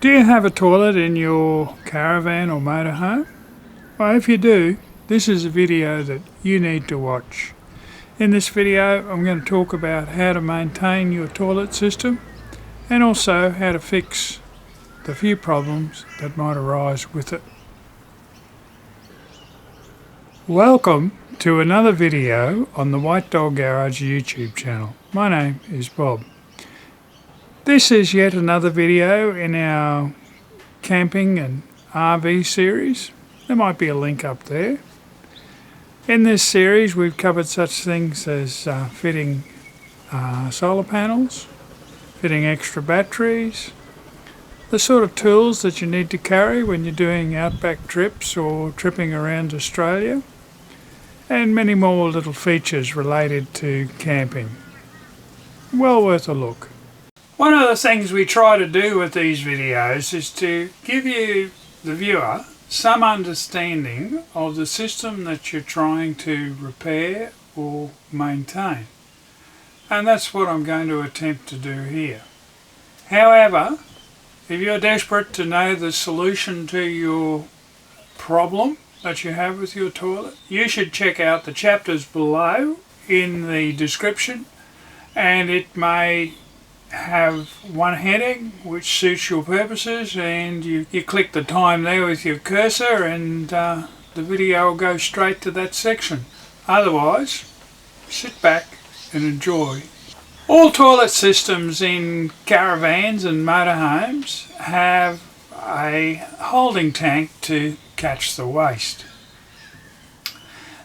Do you have a toilet in your caravan or motorhome? Well, if you do, this is a video that you need to watch. In this video, I'm going to talk about how to maintain your toilet system and also how to fix the few problems that might arise with it. Welcome to another video on the White Dog Garage YouTube channel. My name is Bob. This is yet another video in our camping and RV series. There might be a link up there. In this series we've covered such things as fitting solar panels, fitting extra batteries, the sort of tools that you need to carry when you're doing outback trips or tripping around Australia, and many more little features related to camping. Well worth a look. One of the things we try to do with these videos is to give you, the viewer, some understanding of the system that you're trying to repair or maintain. And that's what I'm going to attempt to do here. However, if you're desperate to know the solution to your problem that you have with your toilet, you should check out the chapters below in the description, and it may have one heading which suits your purposes, and you click the time there with your cursor and the video will go straight to that section. Otherwise, sit back and enjoy. All toilet systems in caravans and motorhomes have a holding tank to catch the waste.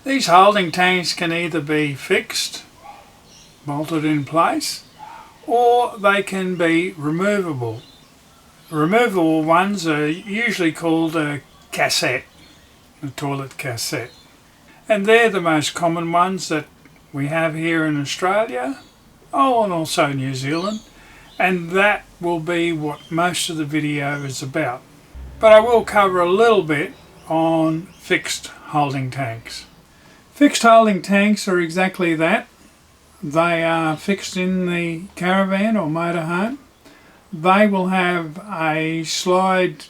These holding tanks can either be fixed, bolted in place, or they can be removable. Removable ones are usually called a cassette, a toilet cassette. And they're the most common ones that we have here in Australia, and also New Zealand, and that will be what most of the video is about. But I will cover a little bit on fixed holding tanks. Fixed holding tanks are exactly that. They are fixed in the caravan or motorhome. They will have a slide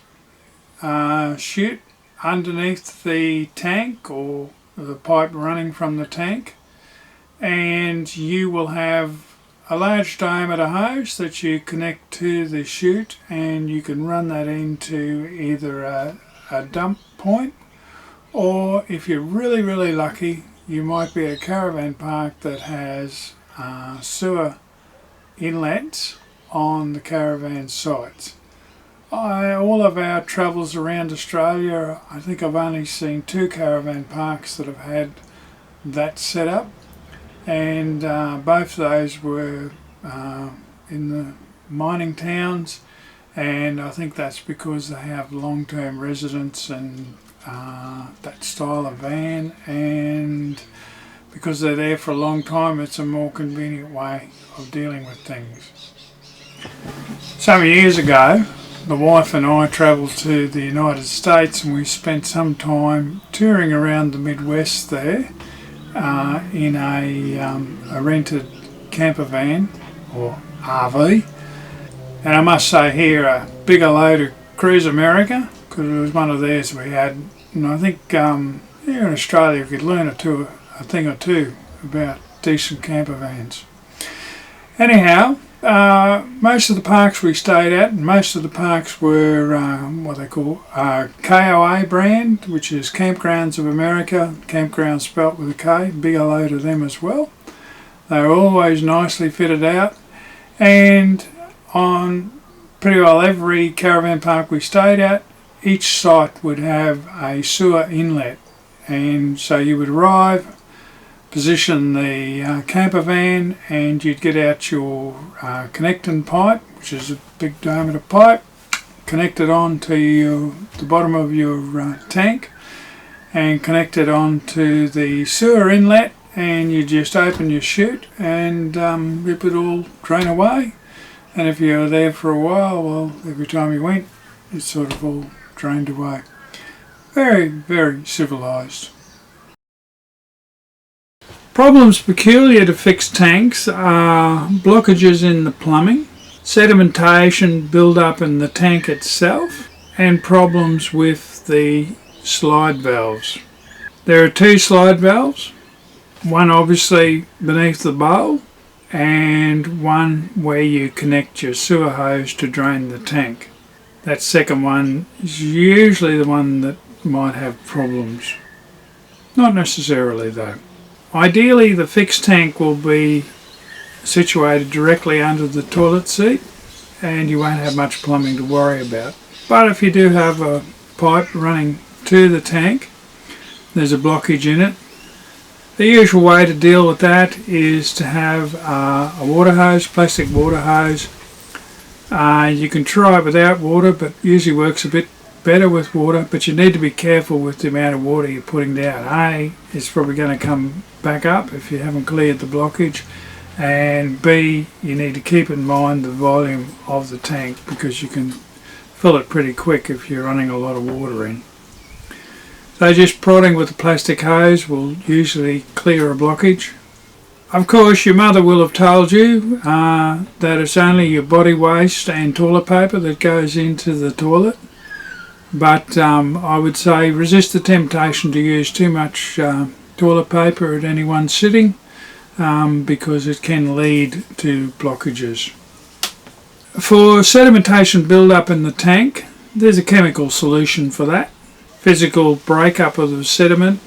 chute underneath the tank or the pipe running from the tank, and you will have a large diameter hose that you connect to the chute, and you can run that into either a dump point, or if you're really lucky, you might be a caravan park that has sewer inlets on the caravan sites. All of our travels around Australia, I think I've only seen 2 caravan parks that have had that set up, and both of those were in the mining towns, and I think that's because they have long-term residents and that style of van, and because they're there for a long time, it's a more convenient way of dealing with things. Some years ago, the wife and I travelled to the United States, and we spent some time touring around the Midwest there in a rented camper van or RV. And I must say here, a big hello to Cruise America, because it was one of theirs we had. And I think here in Australia we could learn a thing or two about decent camper vans. Anyhow, most of the parks we stayed at, and most of the parks were what they call KOA brand, which is Campgrounds of America, campground spelt with a K. Big hello to them as well. They were always nicely fitted out, and on pretty well every caravan park we stayed at, each site would have a sewer inlet, and so you would arrive, position the camper van, and you'd get out your connecting pipe, which is a big diameter pipe, connect it on to the bottom of your tank, and connect it on to the sewer inlet, and you just open your chute and it would all drain away. And if you were there for a while, well, every time you went, it sort of all drained away. Very civilised. Problems peculiar to fixed tanks are blockages in the plumbing, sedimentation build up in the tank itself, and problems with the slide valves. There are two slide valves, one obviously beneath the bowl and one where you connect your sewer hose to drain the tank. That second one is usually the one that might have problems. Not necessarily though. Ideally the fixed tank will be situated directly under the toilet seat and you won't have much plumbing to worry about. But if you do have a pipe running to the tank, there's a blockage in it, the usual way to deal with that is to have a water hose, plastic water hose. You can try it without water, but usually works a bit better with water, but you need to be careful with the amount of water you're putting down. A, it's probably going to come back up if you haven't cleared the blockage, and B, you need to keep in mind the volume of the tank because you can fill it pretty quick if you're running a lot of water in. So just prodding with a plastic hose will usually clear a blockage. Of course your mother will have told you that it's only your body waste and toilet paper that goes into the toilet, but I would say resist the temptation to use too much toilet paper at any one sitting because it can lead to blockages. For sedimentation build-up in the tank, there's a chemical solution for that. Physical breakup of the sediment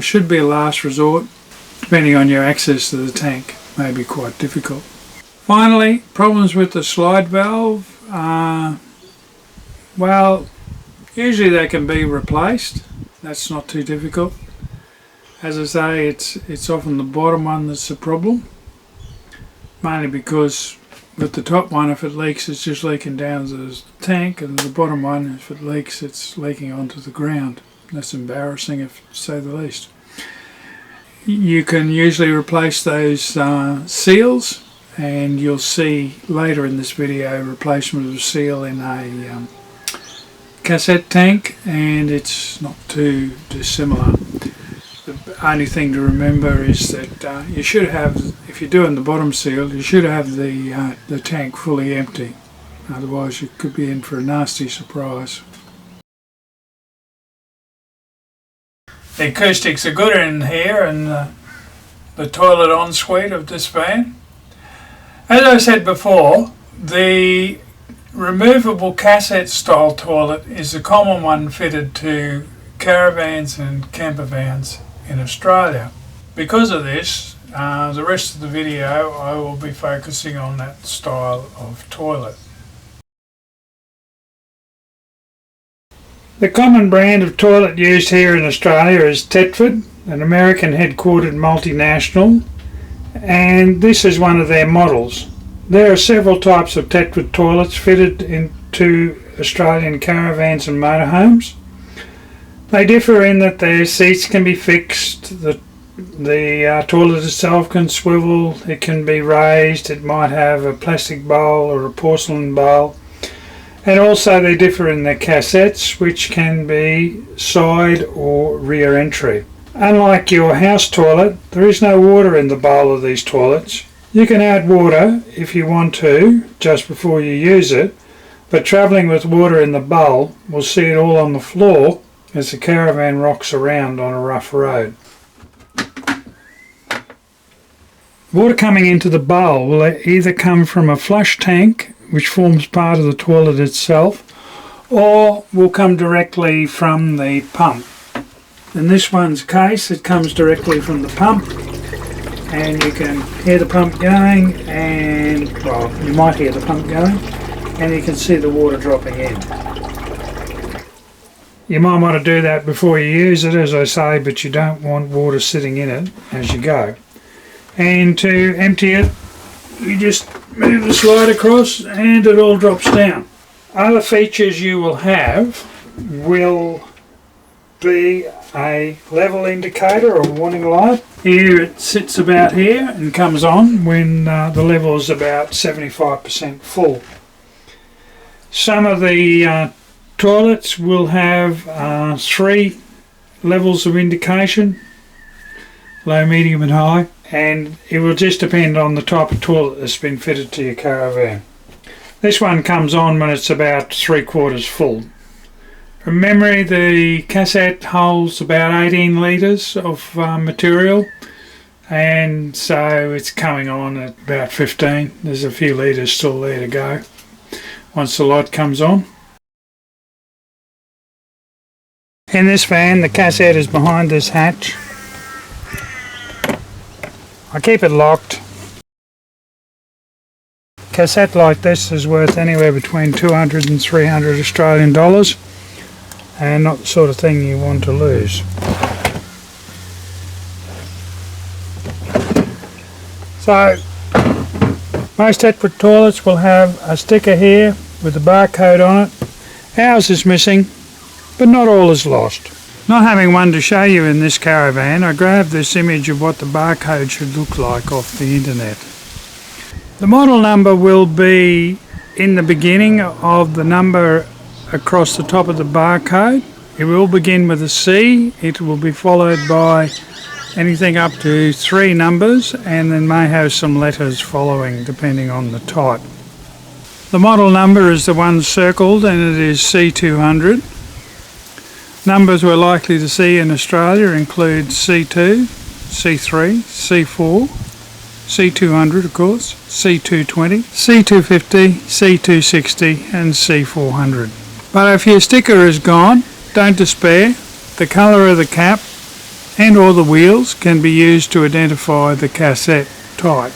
should be a last resort. Depending on your access to the tank, may be quite difficult. Finally, problems with the slide valve. Well, usually they can be replaced. That's not too difficult. As I say, it's often the bottom one that's the problem. Mainly because with the top one, if it leaks, it's just leaking down the tank, and the bottom one, if it leaks, it's leaking onto the ground. That's embarrassing, if to say the least. You can usually replace those seals, and you'll see later in this video replacement of the seal in a cassette tank, and it's not too dissimilar. The only thing to remember is that you should have, if you're doing the bottom seal, you should have the tank fully empty. Otherwise you could be in for a nasty surprise. The acoustics are good in here in the toilet ensuite of this van. As I said before, the removable cassette style toilet is a common one fitted to caravans and camper vans in Australia. Because of this, the rest of the video I will be focusing on that style of toilet. The common brand of toilet used here in Australia is Thetford, an American headquartered multinational, and this is one of their models. There are several types of Thetford toilets fitted into Australian caravans and motorhomes. They differ in that their seats can be fixed, the toilet itself can swivel, it can be raised, it might have a plastic bowl or a porcelain bowl. And also they differ in their cassettes, which can be side or rear entry. Unlike your house toilet, there is no water in the bowl of these toilets. You can add water if you want to, just before you use it, but travelling with water in the bowl will see it all on the floor as the caravan rocks around on a rough road. Water coming into the bowl will either come from a flush tank, which forms part of the toilet itself, or will come directly from the pump. In this one's case, it comes directly from the pump, and you can hear the pump going, and, well, you might hear the pump going, and you can see the water dropping in. You might want to do that before you use it, as I say, but you don't want water sitting in it as you go. And to empty it, you just move the slide across and it all drops down. Other features you will have will be a level indicator or warning light. Here it sits about here and comes on when the level is about 75% full. Some of the toilets will have 3 levels of indication, low, medium and high, and it will just depend on the type of toilet that's been fitted to your caravan. This one comes on when it's about 3/4 full. From memory, the cassette holds about 18 litres of material, and so it's coming on at about 15. There's a few litres still there to go once the light comes on. In this van, the cassette is behind this hatch. I keep it locked. Cassette like this is worth anywhere between 200 and 300 Australian dollars, and not the sort of thing you want to lose. So most Thetford toilets will have a sticker here with a barcode on it. Ours is missing, but not all is lost. Not having one to show you in this caravan, I grabbed this image of what the barcode should look like off the internet. The model number will be in the beginning of the number across the top of the barcode. It will begin with a C. It will be followed by anything up to 3 numbers, and then may have some letters following depending on the type. The model number is the one circled, and it is C200. Numbers we're likely to see in Australia include C2, C3, C4, C200 of course, C220, C250, C260 and C400. But if your sticker is gone, don't despair. The colour of the cap and or the wheels can be used to identify the cassette type.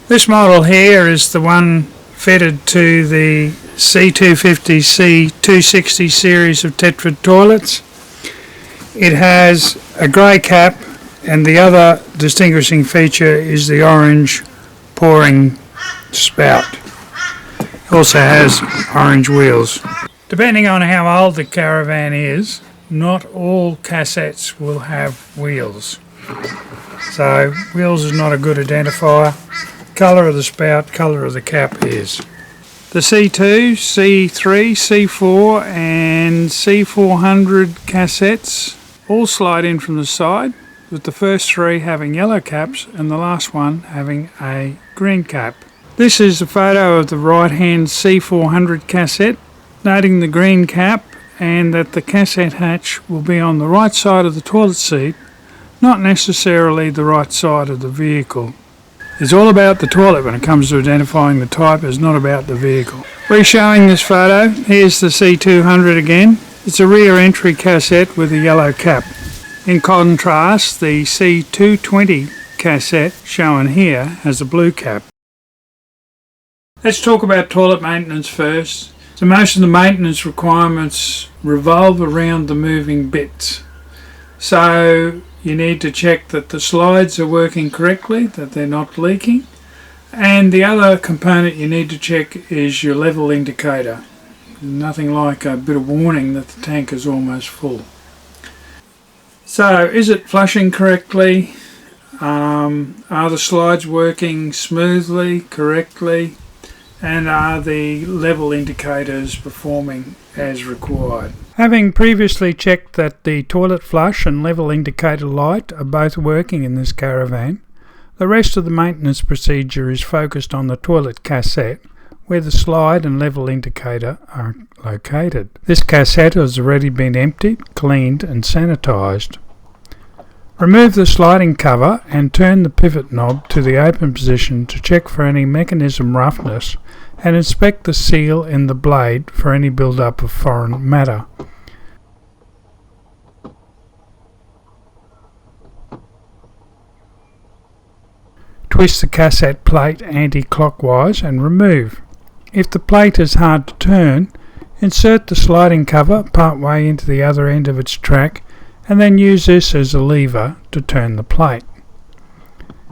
This model here is the one fitted to the C250, C260 series of Thetford toilets. It has a grey cap, and the other distinguishing feature is the orange pouring spout. It also has orange wheels. Depending on how old the caravan is, not all cassettes will have wheels. So wheels is not a good identifier. Colour of the spout, colour of the cap is. The C2, C3, C4 and C400 cassettes all slide in from the side, with the first 3 having yellow caps and the last one having a green cap. This is a photo of the right hand C400 cassette, noting the green cap and that the cassette hatch will be on the right side of the toilet seat, not necessarily the right side of the vehicle. It's all about the toilet when it comes to identifying the type, it's not about the vehicle. Re-showing this photo, here's the C200 again. It's a rear entry cassette with a yellow cap. In contrast, the C220 cassette shown here has a blue cap. Let's talk about toilet maintenance first. So most of the maintenance requirements revolve around the moving bits. So you need to check that the slides are working correctly, that they're not leaking. And the other component you need to check is your level indicator. Nothing like a bit of warning that the tank is almost full. So is it flushing correctly? Are the slides working smoothly, correctly? And are the level indicators performing as required? Having previously checked that the toilet flush and level indicator light are both working in this caravan, the rest of the maintenance procedure is focused on the toilet cassette, where the slide and level indicator are located. This cassette has already been emptied, cleaned and sanitised. Remove the sliding cover and turn the pivot knob to the open position to check for any mechanism roughness and inspect the seal in the blade for any build-up of foreign matter. Twist the cassette plate anti-clockwise and remove. If the plate is hard to turn, insert the sliding cover partway into the other end of its track and then use this as a lever to turn the plate.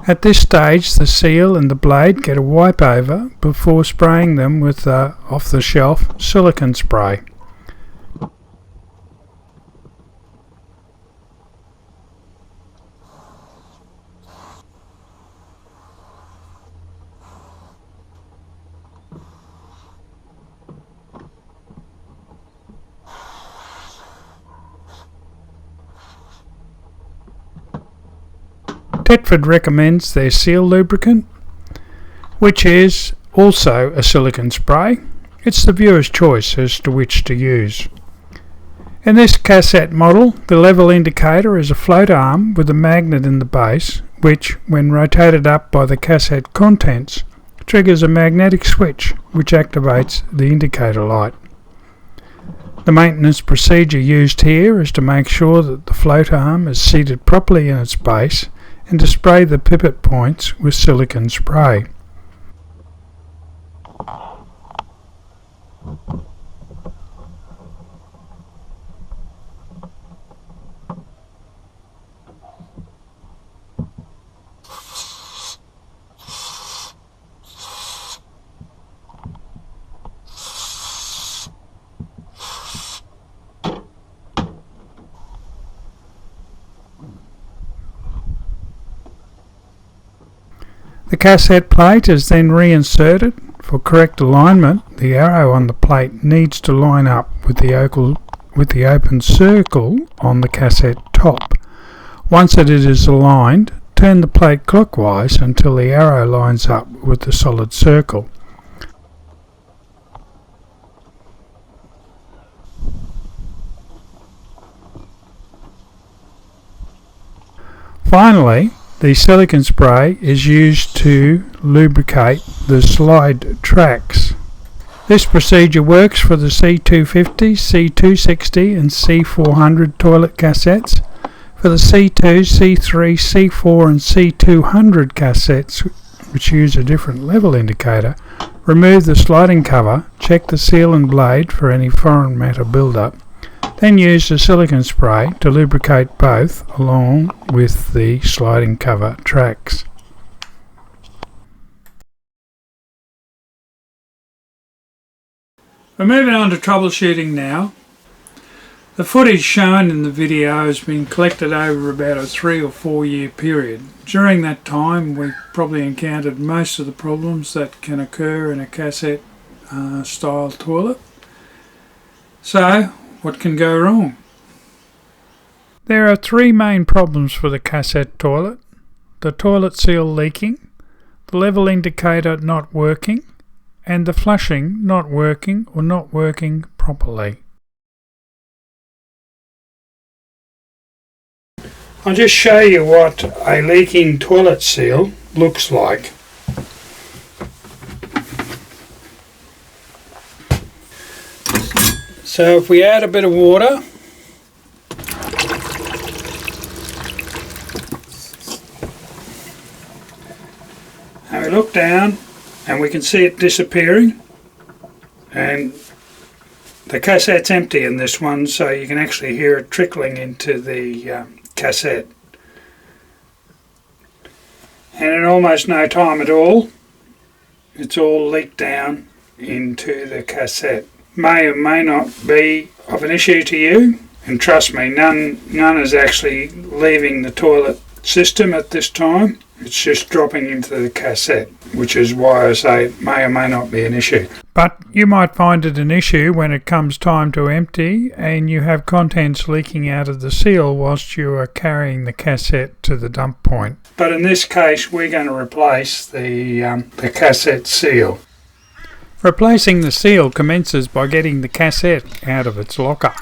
At this stage, the seal and the blade get a wipe over before spraying them with off-the-shelf silicone spray. Thetford recommends their seal lubricant, which is also a silicone spray. It's the viewer's choice as to which to use. In this cassette model, the level indicator is a float arm with a magnet in the base, which, when rotated up by the cassette contents, triggers a magnetic switch which activates the indicator light. The maintenance procedure used here is to make sure that the float arm is seated properly in its base and to spray the pivot points with silicone spray. The cassette plate is then reinserted. For correct alignment, the arrow on the plate needs to line up with the open circle on the cassette top. Once it is aligned, turn the plate clockwise until the arrow lines up with the solid circle. Finally, the silicone spray is used to lubricate the slide tracks. This procedure works for the C250, C260 and C400 toilet cassettes. For the C2, C3, C4 and C200 cassettes, which use a different level indicator, remove the sliding cover, check the seal and blade for any foreign matter buildup, then use the silicone spray to lubricate both along with the sliding cover tracks. We're moving on to troubleshooting now. The footage shown in the video has been collected over about a 3 or 4 year period. During that time we've probably encountered most of the problems that can occur in a cassette style toilet. So, what can go wrong? There are 3 main problems for the cassette toilet: the toilet seal leaking, the level indicator not working, and the flushing not working or not working properly. I'll just show you what a leaking toilet seal looks like. So if we add a bit of water, and we look down and we can see it disappearing, and the cassette's empty in this one, so you can actually hear it trickling into the cassette. And in almost no time at all, it's all leaked down into the cassette. May or may not be of an issue to you, and trust me, none is actually leaving the toilet system at this time. It's just dropping into the cassette, which is why I say it may or may not be an issue. But you might find it an issue when it comes time to empty and you have contents leaking out of the seal whilst you are carrying the cassette to the dump point. But in this case, we're going to replace the cassette seal. Replacing the seal commences by getting the cassette out of its locker.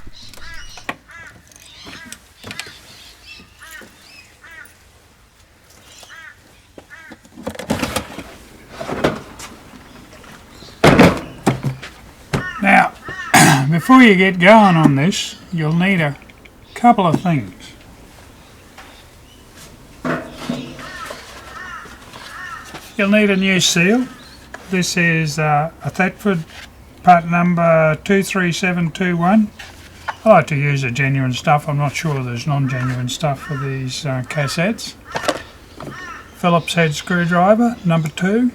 Now, before you get going on this, you'll need a couple of things. You'll need a new seal. This is a Thetford part number 23721. I like to use the genuine stuff. I'm not sure there's non-genuine stuff for these cassettes. Phillips head screwdriver number 2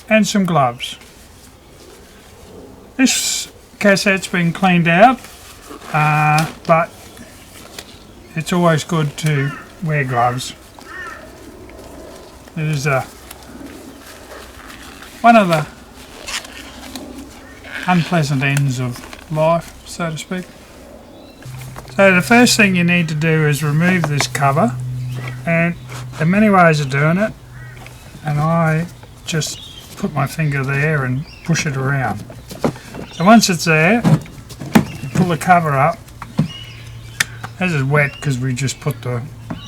and some gloves. This cassette's been cleaned out, but it's always good to wear gloves. It is one of the unpleasant ends of life, so to speak. So the first thing you need to do is remove this cover, and there are many ways of doing it, and I just put my finger there and push it around. So once it's there, you pull the cover up. This is wet because we just put the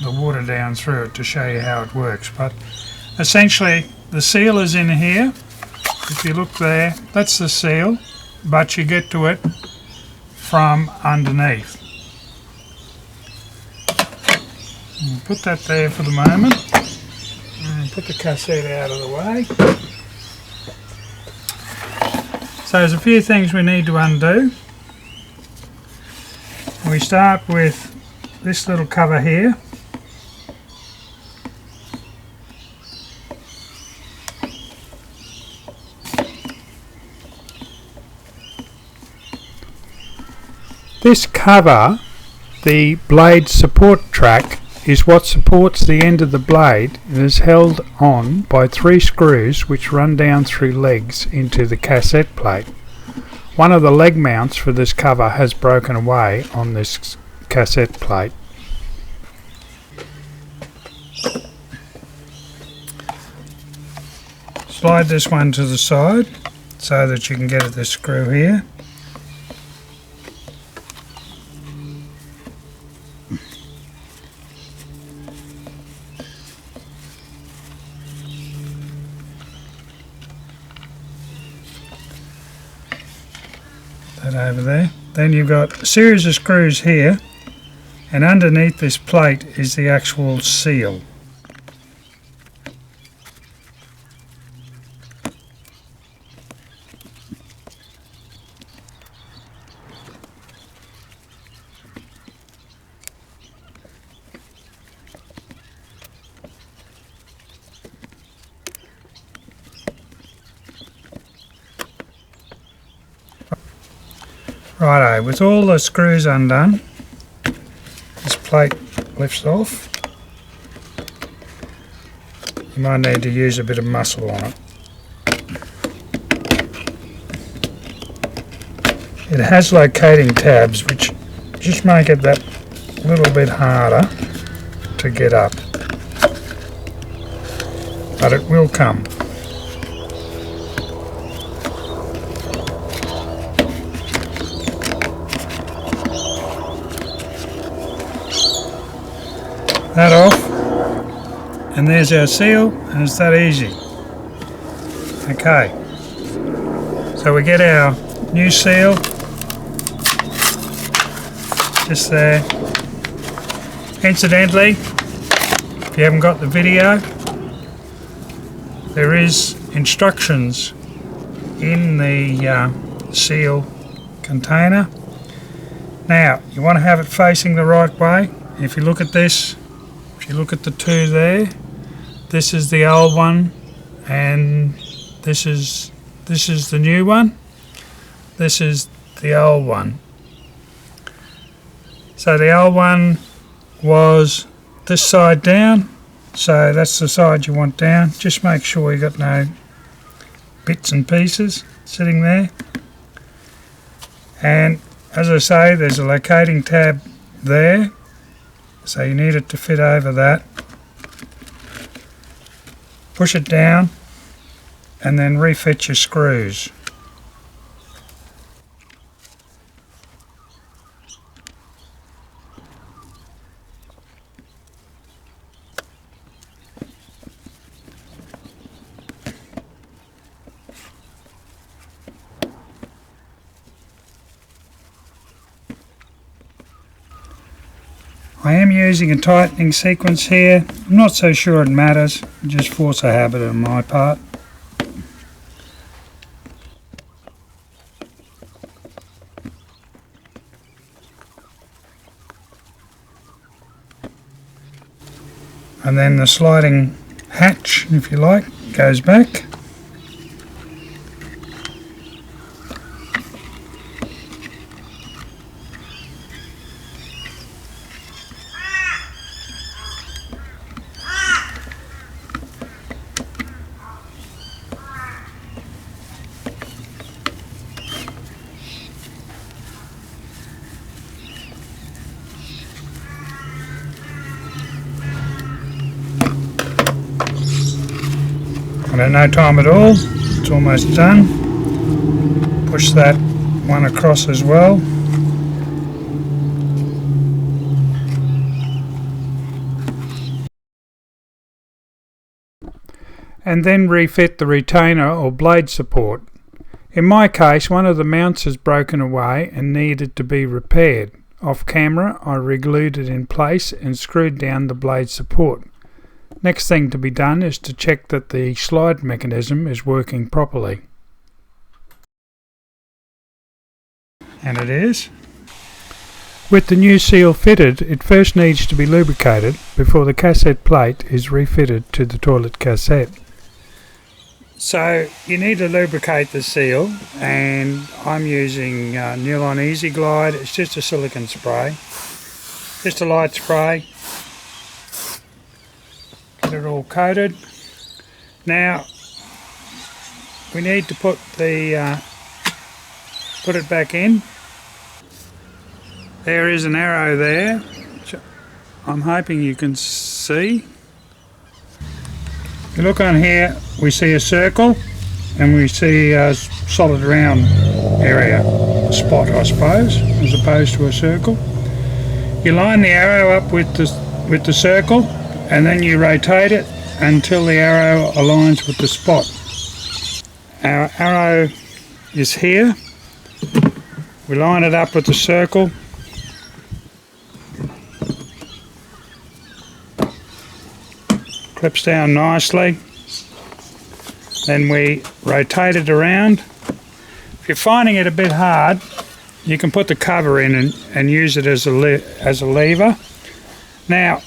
water down through it to show you how it works. But essentially the seal is in here. If you look there, that's the seal, but you get to it from underneath. We'll put that there for the moment and put the cassette out of the way. So there's a few things we need to undo. We start with this little cover here. This cover, the blade support track, is what supports the end of the blade and is held on by 3 screws which run down through legs into the cassette plate. One of the leg mounts for this cover has broken away on this cassette plate. Slide this one to the side so that you can get at this screw here. That over there. Then you've got a series of screws here, and underneath this plate is the actual seal. Righto, with all the screws undone, this plate lifts off. You might need to use a bit of muscle on it. It has locating tabs which just make it that little bit harder to get up, but it will come. That off, and there's our seal, and it's that easy. Okay, so we get our new seal just there. Incidentally, if you haven't got the video, there is instructions in the seal container. Now, you want to have it facing the right way. If you look at this, if you look at the 2 there, this is the old one, and this is the new one. This is the old one. So the old one was this side down, so that's the side you want down. Just make sure you got no bits and pieces sitting there. And as I say, there's a locating tab there, so you need it to fit over that. Push it down and then refit your screws. I am using a tightening sequence here. I'm not so sure it matters, just force a habit on my part. And then the sliding hatch, if you like, goes back. And in no time at all, it's almost done. Push that one across as well. And then refit the retainer or blade support. In my case, one of the mounts is broken away and needed to be repaired. Off camera, I re-glued it in place and screwed down the blade support. Next thing to be done is to check that the slide mechanism is working properly. And it is. With the new seal fitted, it first needs to be lubricated before the cassette plate is refitted to the toilet cassette. So you need to lubricate the seal, and I'm using Nylon Easy Glide. It's just a silicone spray, just a light spray. Get it all coated. Now we need to put it back in. There is an arrow there, which I'm hoping you can see. If you look on here, we see a circle and we see a solid round area, a spot I suppose, as opposed to a circle. You line the arrow up with the circle, and then you rotate it until the arrow aligns with the spot. Our arrow is here. We line it up with the circle. Clips down nicely. Then we rotate it around. If you're finding it a bit hard, you can put the cover in and use it as a lever. Now,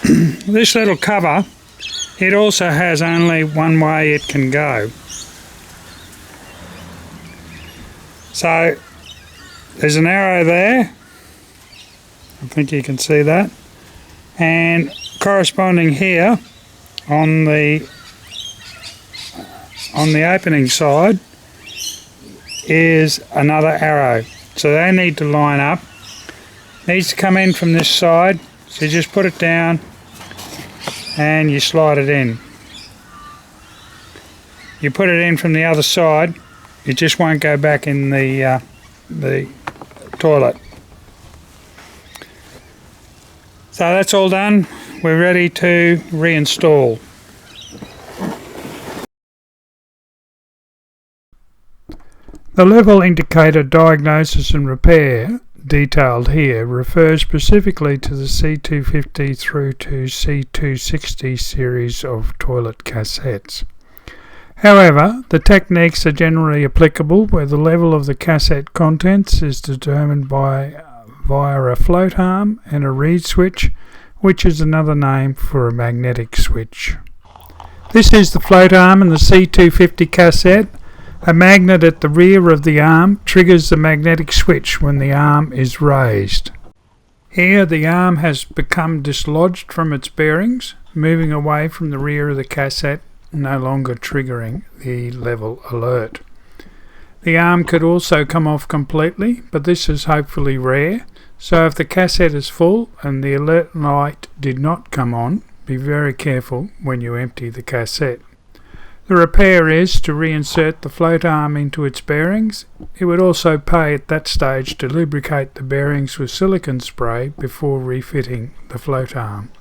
this little cover, it also has only one way it can go. So there's an arrow there. I think you can see that. And corresponding here on the opening side is another arrow. So they need to line up. Needs to come in from this side. So you just put it down and you slide it in. You put it in from the other side, it just won't go back in the toilet. So that's all done. We're ready to reinstall. The level indicator diagnosis and repair detailed here refers specifically to the C250 through to C260 series of toilet cassettes. However, the techniques are generally applicable where the level of the cassette contents is determined via a float arm and a reed switch, which is another name for a magnetic switch. This is the float arm in the C250 cassette. A magnet at the rear of the arm triggers the magnetic switch when the arm is raised. Here the arm has become dislodged from its bearings, moving away from the rear of the cassette, no longer triggering the level alert. The arm could also come off completely, but this is hopefully rare, so if the cassette is full and the alert light did not come on, be very careful when you empty the cassette. The repair is to reinsert the float arm into its bearings. It would also pay at that stage to lubricate the bearings with silicone spray before refitting the float arm.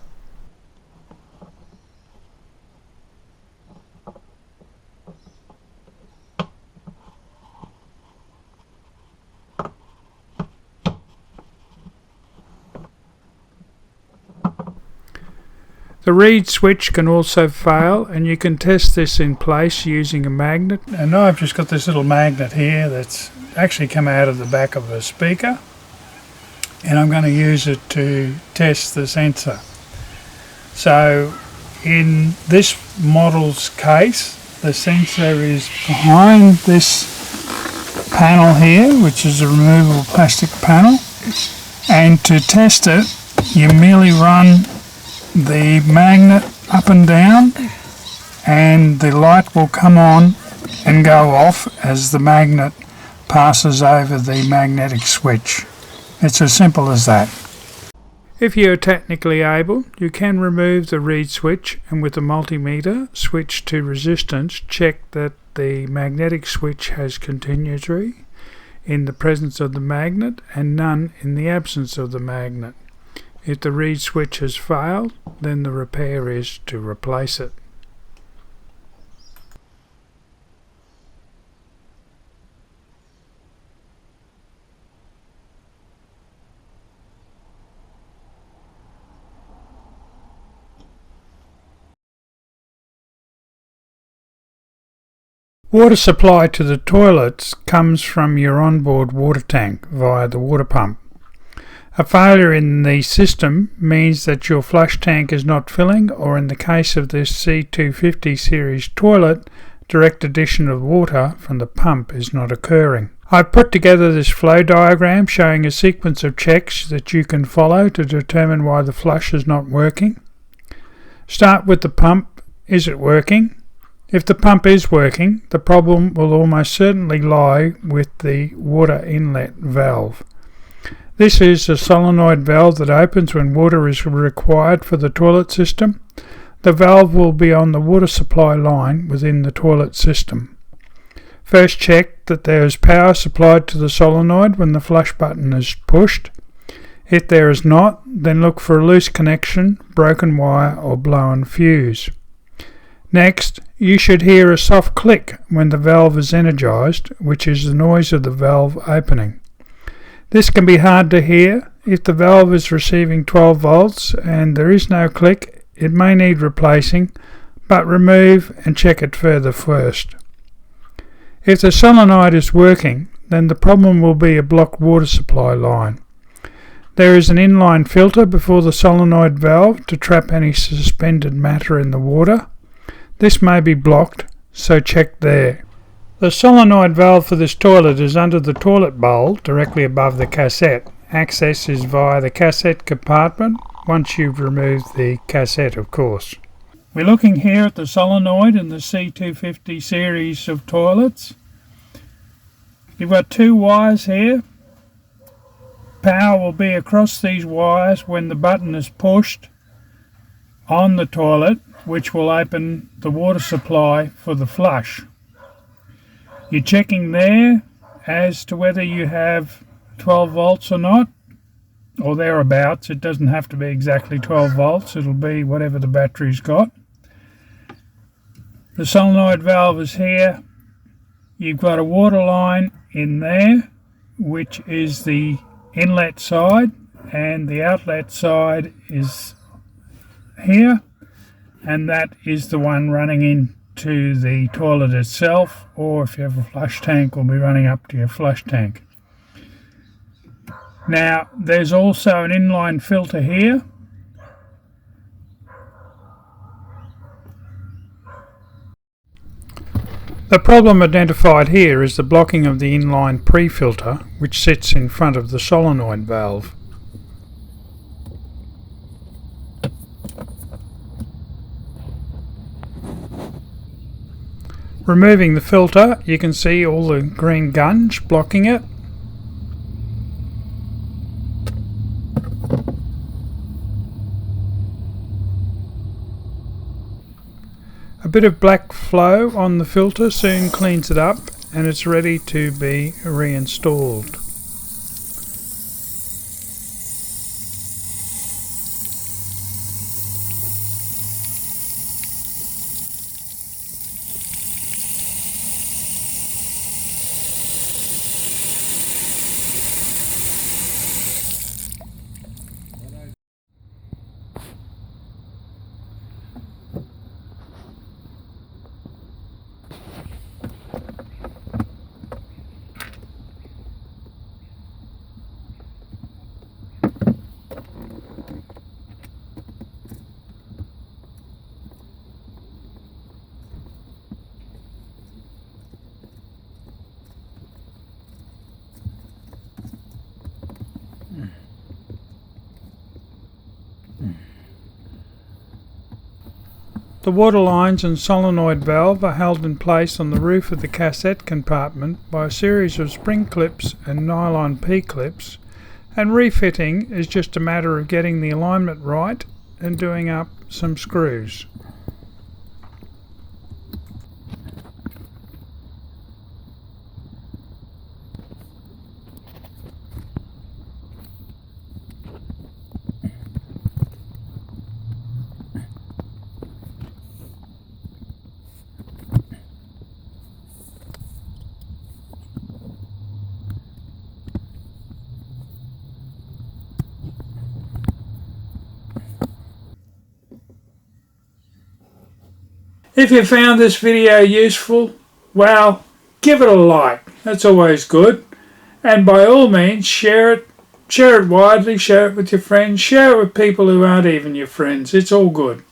The reed switch can also fail, and you can test this in place using a magnet. And I've just got this little magnet here that's actually come out of the back of a speaker, and I'm going to use it to test the sensor. So in this model's case, the sensor is behind this panel here, which is a removable plastic panel, and to test it you merely run the magnet up and down and the light will come on and go off as the magnet passes over the magnetic switch. It's as simple as that. If you are technically able, you can remove the reed switch and with the multimeter switch to resistance check that the magnetic switch has continuity in the presence of the magnet and none in the absence of the magnet. If the reed switch has failed, then the repair is to replace it. Water supply to the toilets comes from your onboard water tank via the water pump. A failure in the system means that your flush tank is not filling, or in the case of this C250 series toilet, direct addition of water from the pump is not occurring. I've put together this flow diagram showing a sequence of checks that you can follow to determine why the flush is not working. Start with the pump. Is it working? If the pump is working, the problem will almost certainly lie with the water inlet valve. This is a solenoid valve that opens when water is required for the toilet system. The valve will be on the water supply line within the toilet system. First check that there is power supplied to the solenoid when the flush button is pushed. If there is not, then look for a loose connection, broken wire or blown fuse. Next, you should hear a soft click when the valve is energized, which is the noise of the valve opening. This can be hard to hear. If the valve is receiving 12 volts and there is no click, it may need replacing, but remove and check it further first. If the solenoid is working, then the problem will be a blocked water supply line. There is an inline filter before the solenoid valve to trap any suspended matter in the water. This may be blocked, so check there. The solenoid valve for this toilet is under the toilet bowl directly above the cassette. Access is via the cassette compartment, once you've removed the cassette of course. We're looking here at the solenoid in the C250 series of toilets. You've got two wires here. Power will be across these wires when the button is pushed on the toilet, which will open the water supply for the flush. You're checking there as to whether you have 12 volts or not, or thereabouts. It doesn't have to be exactly 12 volts, it'll be whatever the battery's got. The solenoid valve is here. You've got a water line in there, which is the inlet side, and the outlet side is here, and that is the one running into the toilet itself, or if you have a flush tank, will be running up to your flush tank. Now there's also an inline filter here. The problem identified here is the blocking of the inline pre-filter, which sits in front of the solenoid valve. Removing the filter, you can see all the green gunge blocking it. A bit of black flow on the filter soon cleans it up and it's ready to be reinstalled. The water lines and solenoid valve are held in place on the roof of the cassette compartment by a series of spring clips and nylon P-clips, And refitting is just a matter of getting the alignment right and doing up some screws. If you found this video useful, well, give it a like. That's always good. And by all means, share it. Share it widely, share it with your friends, share it with people who aren't even your friends. It's all good.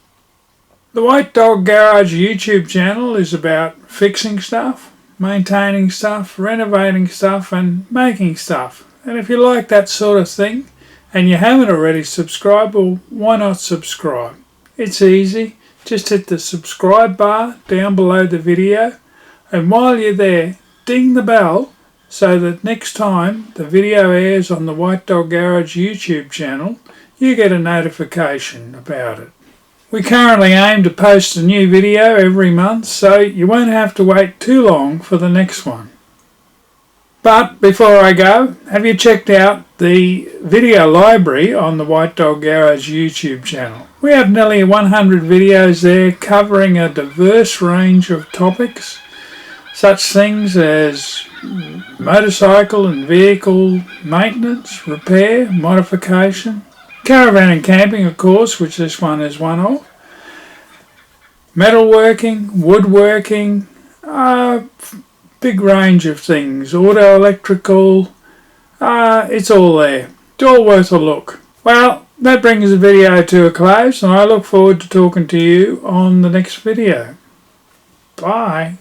The White Dog Garage YouTube channel is about fixing stuff, maintaining stuff, renovating stuff and making stuff. And if you like that sort of thing and you haven't already subscribed, well, why not subscribe? It's easy. Just hit the subscribe bar down below the video, and while you're there, ding the bell so that next time the video airs on the White Dog Garage YouTube channel, you get a notification about it. We currently aim to post a new video every month, so you won't have to wait too long for the next one. But before I go, have you checked out the video library on the White Dog Garage YouTube channel? We have nearly 100 videos there covering a diverse range of topics, such things as motorcycle and vehicle maintenance, repair, modification, caravan and camping, of course, which this one is one of, metalworking, woodworking, big range of things, auto electrical, it's all there. It's all worth a look. Well, that brings the video to a close, and I look forward to talking to you on the next video. Bye.